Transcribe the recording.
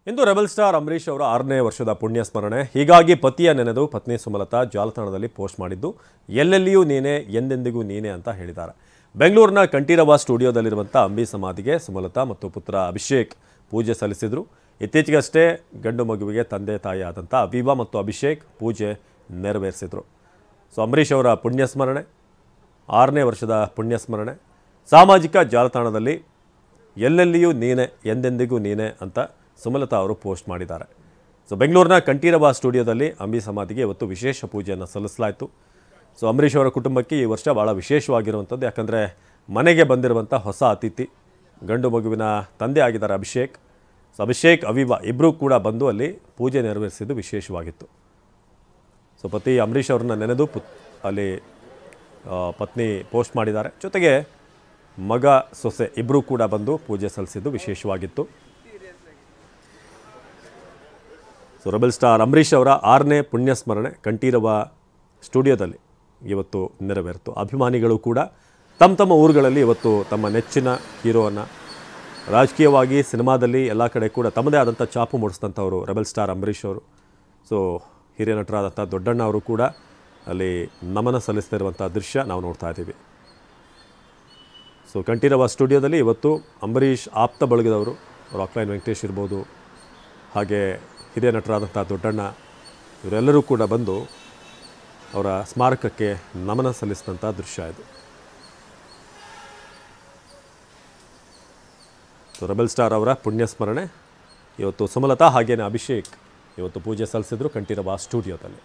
ಇಂದು rebel star Ambareesh ಅವರ 6ನೇ ವರ್ಷದ ಪುಣ್ಯ ಸ್ಮರಣೆ. ಹೀಗಾಗಿ ಪತಿಯ ನೆನೆದು ಪತ್ನಿ ಸುಮಲತಾ ಜಾಲತಾಣದಲ್ಲಿ ಪೋಸ್ಟ್ ಮಾಡಿದ್ದು ಎಲ್ಲೆಲ್ಲಿಯೂ ನೀನೇ ಎಂದೆಂದಿಗೂ ನೀನೇ ಅಂತ ಹೇಳಿದ್ದಾರೆ. ಬೆಂಗಳೂರಿನ ಕಂಠೀರವ ಸ್ಟುಡಿಯೋದಲ್ಲಿರುವಂಥ ಅಂಬಿ ಸಮಾಧಿಗೆ ಸುಮಲತಾ ಮತ್ತು ಪುತ್ರ ಅಭಿಷೇಕ್ ಪೂಜೆ ಸಲ್ಲಿಸಿದರು. ಇತ್ತೀಚೆಗಷ್ಟೇ ಗಂಡು ಮಗುವಿಗೆ ತಂದೆ ತಾಯಿ ಆದಂಥ ಅವಿವಾ ಮತ್ತು ಅಭಿಷೇಕ್ ಪೂಜೆ ನೆರವೇರಿಸಿದರು. ಅಂಬರೀಷ್ ಅವರ ಪುಣ್ಯ ಸ್ಮರಣೆ, 6ನೇ ವರ್ಷದ ಪುಣ್ಯ ಸ್ಮರಣೆ ಸಾಮಾಜಿಕ ಜಾಲತಾಣದಲ್ಲಿ ಎಲ್ಲೆಲ್ಲಿಯೂ ನೀನೇ ಎಂದೆಂದಿಗೂ ನೀನೇ ಅಂತ ಸುಮಲತಾ ಅವರು ಪೋಸ್ಟ್ ಮಾಡಿದ್ದಾರೆ. ಬೆಂಗಳೂರಿನ ಕಂಠೀರವ ಸ್ಟುಡಿಯೋದಲ್ಲಿ ಅಂಬಿ ಸಮಾಧಿಗೆ ಇವತ್ತು ವಿಶೇಷ ಪೂಜೆಯನ್ನು ಸಲ್ಲಿಸಲಾಯಿತು. ಅಂಬರೀಷ್ ಅವರ ಕುಟುಂಬಕ್ಕೆ ಈ ವರ್ಷ ಭಾಳ ವಿಶೇಷವಾಗಿರುವಂಥದ್ದು. ಯಾಕಂದರೆ ಮನೆಗೆ ಬಂದಿರುವಂಥ ಹೊಸ ಅತಿಥಿ ಗಂಡು ಮಗುವಿನ ತಂದೆ ಆಗಿದ್ದಾರೆ ಅಭಿಷೇಕ್. ಅಭಿಷೇಕ್ ಅವಿವಾ ಇಬ್ಬರೂ ಕೂಡ ಬಂದು ಅಲ್ಲಿ ಪೂಜೆ ನೆರವೇರಿಸಿದ್ದು ವಿಶೇಷವಾಗಿತ್ತು. ಪತಿ ಅಂಬರೀಷ್ ಅವ್ರನ್ನ ನೆನೆದು ಅಲ್ಲಿ ಪತ್ನಿ ಪೋಸ್ಟ್ ಮಾಡಿದ್ದಾರೆ. ಜೊತೆಗೆ ಮಗ ಸೊಸೆ ಇಬ್ಬರೂ ಕೂಡ ಬಂದು ಪೂಜೆ ಸಲ್ಲಿಸಿದ್ದು ವಿಶೇಷವಾಗಿತ್ತು. ರೆಬಲ್ ಸ್ಟಾರ್ ಅಂಬರೀಷ್ ಅವರ 6ನೇ ಪುಣ್ಯ ಸ್ಮರಣೆ ಕಂಠೀರವ ಸ್ಟುಡಿಯೋದಲ್ಲಿ ಇವತ್ತು ನೆರವೇರಿತು. ಅಭಿಮಾನಿಗಳು ಕೂಡ ತಮ್ಮ ತಮ್ಮ ಊರುಗಳಲ್ಲಿ ಇವತ್ತು ತಮ್ಮ ನೆಚ್ಚಿನ ಹೀರೋವನ್ನು ರಾಜಕೀಯವಾಗಿ ಸಿನಿಮಾದಲ್ಲಿ ಎಲ್ಲ ಕಡೆ ಕೂಡ ತಮ್ಮದೇ ಆದಂಥ ಛಾಪು ಮೂಡಿಸಿದಂಥವರು ರೆಬಲ್ ಸ್ಟಾರ್ ಅಂಬರೀಷ್ ಅವರು. ಹಿರಿಯ ನಟರಾದಂಥ ದೊಡ್ಡಣ್ಣ ಅವರು ಕೂಡ ಅಲ್ಲಿ ನಮನ ಸಲ್ಲಿಸ್ತಿರುವಂಥ ದೃಶ್ಯ ನಾವು ನೋಡ್ತಾ ಇದ್ದೀವಿ. ಕಂಠೀರವ ಸ್ಟುಡಿಯೋದಲ್ಲಿ ಇವತ್ತು ಅಂಬರೀಷ್ ಆಪ್ತ ಬಳಗದವರು ರಾಕ್ಲೈನ್ ವೆಂಕಟೇಶ್ ಇರ್ಬೋದು, ಹಾಗೆ ಹಿರಿಯ ನಟರಾದಂಥ ದೊಡ್ಡಣ್ಣ ಇವರೆಲ್ಲರೂ ಕೂಡ ಬಂದು ಅವರ ಸ್ಮಾರಕಕ್ಕೆ ನಮನ ಸಲ್ಲಿಸಿದಂಥ ದೃಶ್ಯ ಇದು. ರೆಬಲ್ ಸ್ಟಾರ್ ಅವರ ಪುಣ್ಯ ಸ್ಮರಣೆ ಇವತ್ತು ಸುಮಲತಾ ಹಾಗೇನೆ ಅಭಿಷೇಕ್ ಇವತ್ತು ಪೂಜೆ ಸಲ್ಲಿಸಿದ್ರು ಕಂಠೀರವ ಸ್ಟುಡಿಯೋದಲ್ಲಿ.